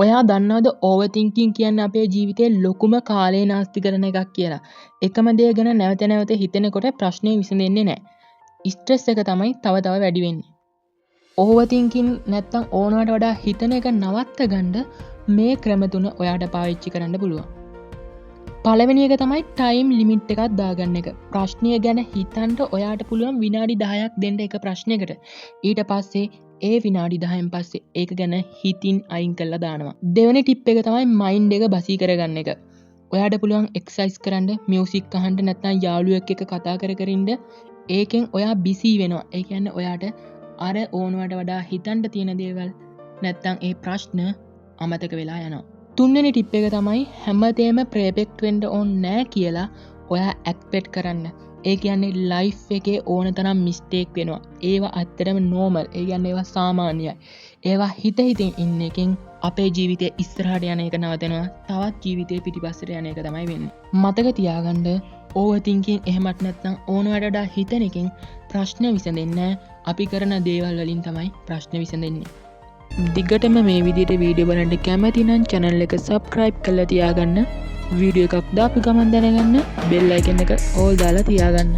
ඔයා දන්නවද ඕවර්තින්කින් කියන්නේ අපේ ජීවිතේ ලොකුම කාලය නාස්ති කරන එකක් කියලා. එකම දේ ගැන නැවත නැවත හිතනකොට ප්‍රශ්නේ විසඳෙන්නේ නැහැ. ස්ට්‍රෙස් එක තමයි තව තව වැඩි වෙන්නේ. ඕවර්තින්කින් නැත්තම් ඕනවට වඩා හිතන එක නවත්ත ගන්න මේ ක්‍රම තුන ඔයාට පාවිච්චි කරන්න පුළුවන්. පළවෙනි එක තමයි ටයිම් ලිමිට් එකක් දාගන්න එක. ප්‍රශ්නය ගැන හිතන්න ඔයාට පුළුවන් විනාඩි 10ක් දෙන්න එක ප්‍රශ්නයකට. ඊට පස්සේ ඒ විනාඩි 10න් පස්සේ ඒක ගැන හිතින් අයින් කරලා දානවා. දෙවෙනි ටිප් එක තමයි මයින්ඩ් එක බසී කරගන්න එක. ඔයාට පුළුවන් එක්සර්සයිස් කරන්න, මියුසික් අහන්න නැත්නම් යාළුවෙක් එක්ක කතා කර කර ඉන්න. ඒකෙන් ඔයා බිසී වෙනවා. ඒ කියන්නේ ඔයාට අර ඕනවට වඩා හිතන්න තියෙන දේවල් නැත්නම් ඒ ප්‍රශ්න අමතක වෙලා යනවා. තුන්වෙනි ටිප් එක තමයි හැමතේම පර්ෆෙක්ට් වෙන්න ඕනේ නැහැ කියලා ඔයා ඇක්සෙප්ට් කරන්න. ඒ කියන්නේ ලයිෆ් එකේ ඕන තරම් මිස්ටේක් වෙනවා. ඒවා ඇත්තටම නෝමල්. ඒ කියන්නේ ඒවා සාමාන්‍යයි. ඒවා හිත හිතින් ඉන්න එකෙන් අපේ ජීවිතේ ඉස්සරහට යන එක නවතනවා. තවත් ජීවිතේ පිටිපස්සට යන එක තමයි වෙන්නේ. මතක තියාගන්න ඕවර්තින්කින් එහෙමත් නැත්නම් ඕනවට වඩා හිතන එකෙන් ප්‍රශ්න විසඳෙන්නේ නැහැ. අපි කරන දේවල් වලින් තමයි ප්‍රශ්න විසඳෙන්නේ. දිගටම මේ විදිහට වීඩියෝ බලන්න කැමති නම් channel එක subscribe කරලා තියාගන්න. වීඩියෝ එකක් දාපු ගමන් දැනගන්න bell icon එක all දාලා තියාගන්න.